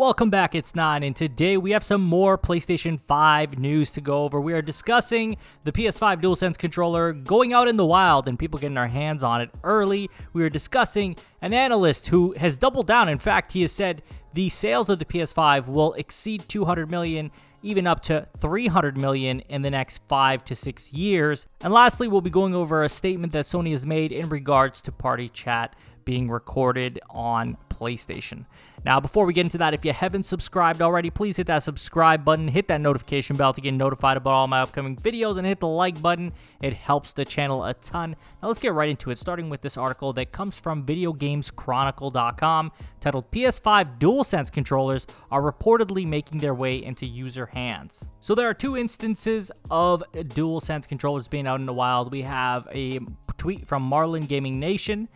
Welcome back, it's Nine, and today we have some more PlayStation 5 news to go over. We are discussing the PS5 DualSense controller going out in the wild and people getting their hands on it early. We are discussing an analyst who has doubled down. In fact, he has said the sales of the PS5 will exceed 200 million, even up to 300 million in the next 5 to 6 years. And lastly, we'll be going over a statement that Sony has made in regards to party chat being recorded on PlayStation. Now, before we get into that, if you haven't subscribed already, please hit that subscribe button, hit that notification bell to get notified about all my upcoming videos, and hit the like button. It helps the channel a ton. Now, let's get right into it, starting with this article that comes from VideoGamesChronicle.com, titled PS5 DualSense Controllers Are Reportedly Making Their Way into User Hands. So there are two instances of DualSense controllers being out in the wild. We have a tweet from Marlin Gaming Nation,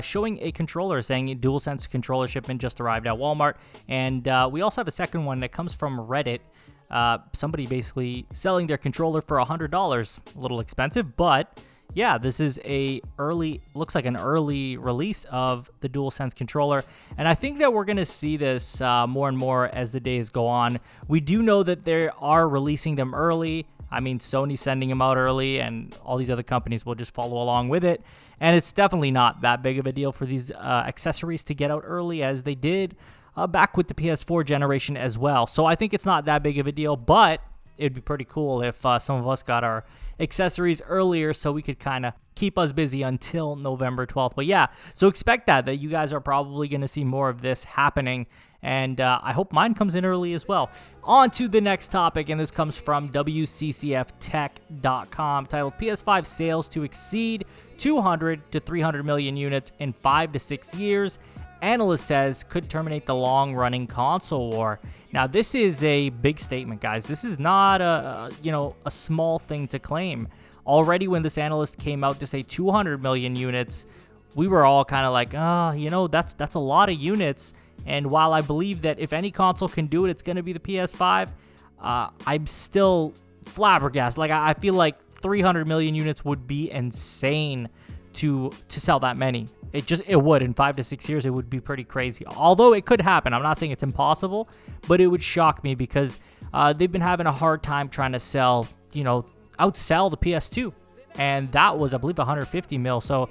showing a controller saying DualSense controller shipment just arrived at Walmart. And we also have a second one that comes from Reddit. Somebody basically selling their controller for $100. A little expensive, but yeah, this is looks like an early release of the DualSense controller. And I think that we're going to see this more and more as the days go on. We do know that they are releasing them early. I mean, Sony's sending them out early, and all these other companies will just follow along with it. And it's definitely not that big of a deal for these accessories to get out early, as they did back with the PS4 generation as well. So I think it's not that big of a deal, but it'd be pretty cool if some of us got our accessories earlier so we could kind of keep us busy until November 12th. But yeah, so expect that you guys are probably going to see more of this happening. And I hope mine comes in early as well. On to the next topic, and this comes from WCCFtech.com, titled PS5 Sales to Exceed 200 to 300 million units in 5 to 6 years. Analyst says could terminate the long-running console war. Now, this is a big statement, guys. This is not a small thing to claim. Already when this analyst came out to say 200 million units, we were all kind of like, that's a lot of units. And while I believe that if any console can do it, it's going to be the PS5, I'm still flabbergasted. Like, I feel like 300 million units would be insane to sell that many. It would. In 5 to 6 years, it would be pretty crazy. Although it could happen. I'm not saying it's impossible, but it would shock me because they've been having a hard time trying to outsell the PS2. And that was, I believe, 150 mil. So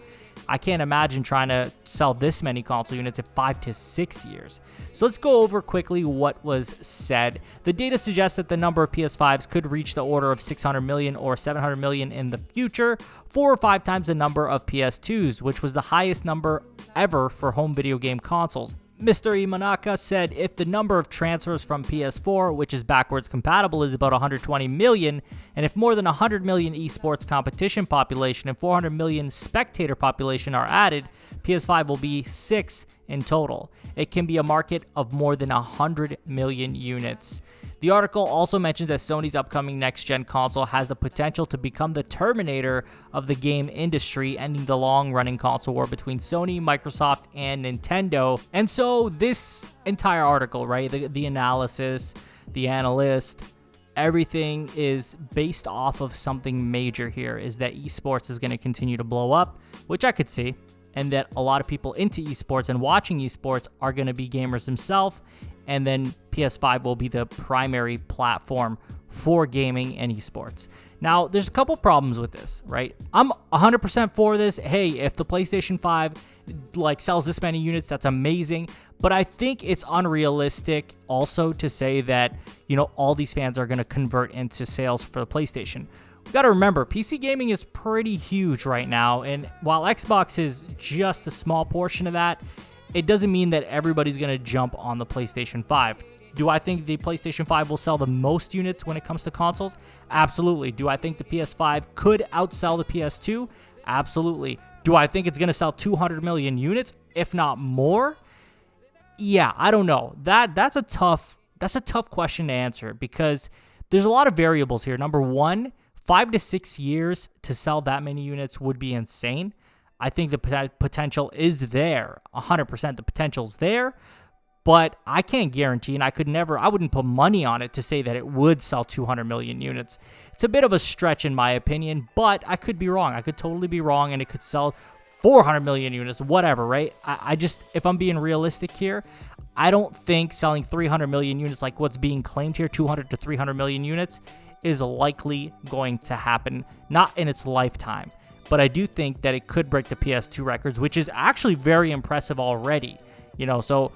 I can't imagine trying to sell this many console units in 5 to 6 years. So let's go over quickly what was said. The data suggests that the number of PS5s could reach the order of 600 million or 700 million in the future, 4 or 5 times the number of PS2s, which was the highest number ever for home video game consoles. Mr. Imanaka said if the number of transfers from PS4, which is backwards compatible, is about 120 million, and if more than 100 million esports competition population and 400 million spectator population are added, PS5 will be 6 in total. It can be a market of more than 100 million units. The article also mentions that Sony's upcoming next-gen console has the potential to become the terminator of the game industry, ending the long-running console war between Sony, Microsoft, and Nintendo. And so this entire article, right, the analysis, the analyst, everything is based off of something major here, is that esports is going to continue to blow up, which I could see, and that a lot of people into esports and watching esports are going to be gamers themselves. And then PS5 will be the primary platform for gaming and esports. Now, there's a couple problems with this, right? I'm 100% for this. Hey, if the PlayStation 5 sells this many units, that's amazing. But I think it's unrealistic also to say that, all these fans are going to convert into sales for the PlayStation. We got to remember, PC gaming is pretty huge right now. And while Xbox is just a small portion of that, it doesn't mean that everybody's going to jump on the PlayStation 5. Do I think the PlayStation 5 will sell the most units when it comes to consoles? Absolutely. Do I think the PS5 could outsell the PS2? Absolutely. Do I think it's going to sell 200 million units, if not more? Yeah, I don't know. That's a tough question to answer because there's a lot of variables here. Number one, 5 to 6 years to sell that many units would be insane. I think the potential is there, 100%. The potential's there, but I can't guarantee, and I wouldn't put money on it to say that it would sell 200 million units. It's a bit of a stretch in my opinion, but I could be wrong. I could totally be wrong, and it could sell 400 million units, whatever, right? I just, if I'm being realistic here, I don't think selling 300 million units like what's being claimed here, 200 to 300 million units, is likely going to happen, not in its lifetime. But I do think that it could break the PS2 records, which is actually very impressive already. So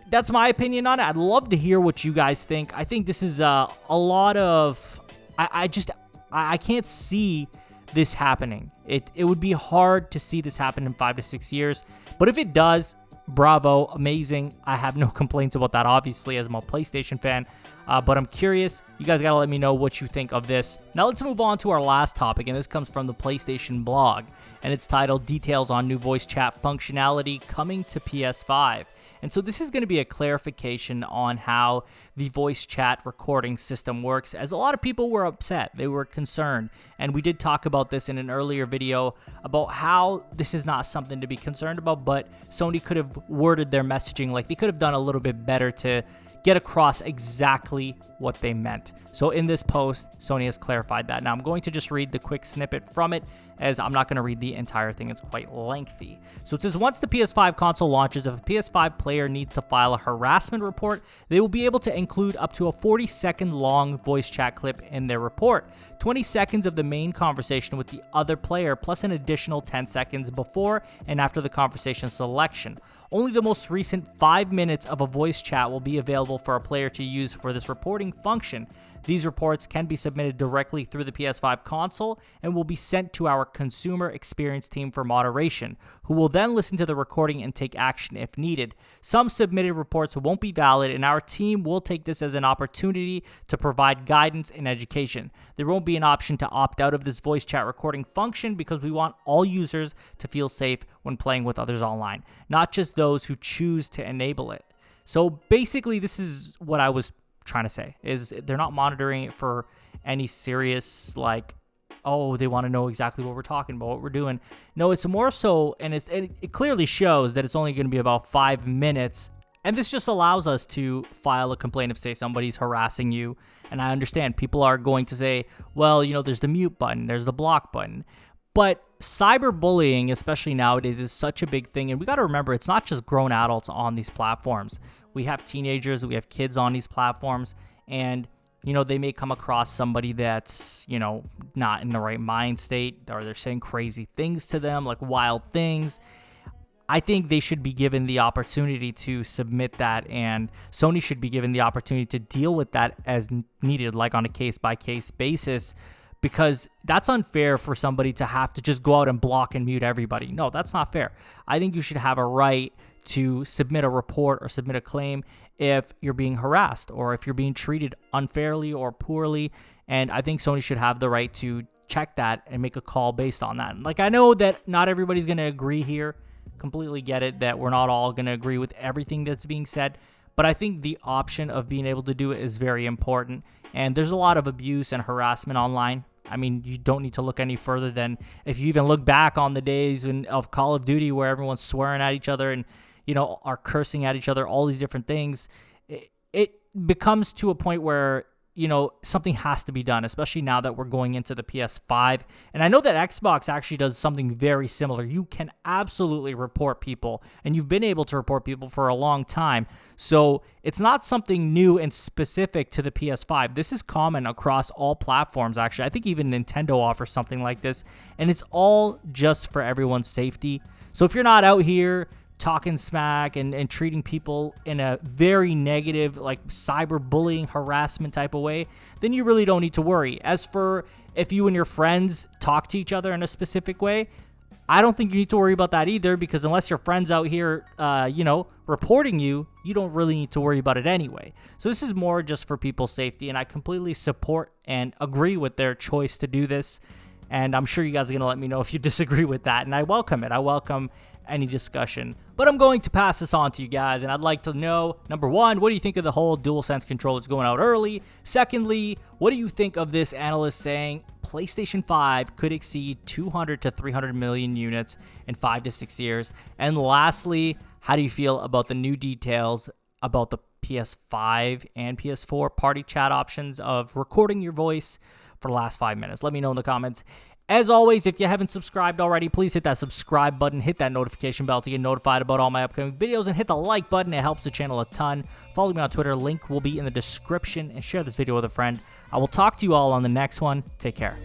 that's my opinion on it. I'd love to hear what you guys think. I think this is a lot of... I can't see this happening. It would be hard to see this happen in 5 to 6 years. But if it does, bravo, amazing. I have no complaints about that, obviously, as I'm a PlayStation fan. But I'm curious. You guys got to let me know what you think of this. Now let's move on to our last topic, and this comes from the PlayStation blog. And it's titled, Details on New Voice Chat Functionality Coming to PS5. And so this is going to be a clarification on how the voice chat recording system works, as a lot of people were upset. They were concerned. And we did talk about this in an earlier video about how this is not something to be concerned about, but Sony could have worded their messaging like they could have done a little bit better to get across exactly what they meant. So in this post, Sony has clarified that. Now I'm going to just read the quick snippet from it, as I'm not going to read the entire thing. It's quite lengthy. So it says, once the PS5 console launches, if a PS5 player needs to file a harassment report, they will be able to include up to a 40-second long voice chat clip in their report. 20 seconds of the main conversation with the other player, plus an additional 10 seconds before and after the conversation selection. Only the most recent 5 minutes of a voice chat will be available for a player to use for this reporting function. These reports can be submitted directly through the PS5 console and will be sent to our consumer experience team for moderation, who will then listen to the recording and take action if needed. Some submitted reports won't be valid, and our team will take this as an opportunity to provide guidance and education. There won't be an option to opt out of this voice chat recording function because we want all users to feel safe when playing with others online, not just those who choose to enable it. So basically, this is what I was trying to say, is they're not monitoring it for any serious, like, oh, they want to know exactly what we're talking about, what we're doing. No, it's more so, and it clearly shows that it's only going to be about 5 minutes, and this just allows us to file a complaint if, say, somebody's harassing you. And I understand people are going to say, well, there's the mute button, there's the block button. But cyberbullying, especially nowadays, is such a big thing. And we got to remember, it's not just grown adults on these platforms. We have teenagers, we have kids on these platforms, and, they may come across somebody that's, not in the right mind state, or they're saying crazy things to them, like wild things. I think they should be given the opportunity to submit that, and Sony should be given the opportunity to deal with that as needed, like on a case-by-case basis, because that's unfair for somebody to have to just go out and block and mute everybody. No, that's not fair. I think you should have a right to submit a report or submit a claim if you're being harassed or if you're being treated unfairly or poorly. And I think Sony should have the right to check that and make a call based on that. Like, I know that not everybody's going to agree here. Completely get it that we're not all going to agree with everything that's being said. But I think the option of being able to do it is very important. And there's a lot of abuse and harassment online. I mean, you don't need to look any further than if you even look back on the days of Call of Duty where everyone's swearing at each other and, are cursing at each other, all these different things. It becomes to a point where, something has to be done, especially now that we're going into the PS5. And I know that Xbox actually does something very similar. You can absolutely report people, and you've been able to report people for a long time. So it's not something new and specific to the PS5. This is common across all platforms, actually. I think even Nintendo offers something like this, and it's all just for everyone's safety. So if you're not out here talking smack and treating people in a very negative, like cyberbullying, harassment type of way, then you really don't need to worry. As for if you and your friends talk to each other in a specific way, I don't think you need to worry about that either, because unless your friend's out here, reporting you, you don't really need to worry about it anyway. So this is more just for people's safety, and I completely support and agree with their choice to do this. And I'm sure you guys are going to let me know if you disagree with that, and I welcome it. I welcome any discussion. But I'm going to pass this on to you guys, and I'd like to know, number one, what do you think of the whole DualSense controllers going out early? Secondly, what do you think of this analyst saying PlayStation 5 could exceed 200 to 300 million units in 5 to 6 years? And lastly, how do you feel about the new details about the PS5 and PS4 party chat options of recording your voice for the last 5 minutes? Let me know in the comments. As always, if you haven't subscribed already, please hit that subscribe button, hit that notification bell to get notified about all my upcoming videos, and hit the like button. It helps the channel a ton. Follow me on Twitter. Link will be in the description, and share this video with a friend. I will talk to you all on the next one. Take care.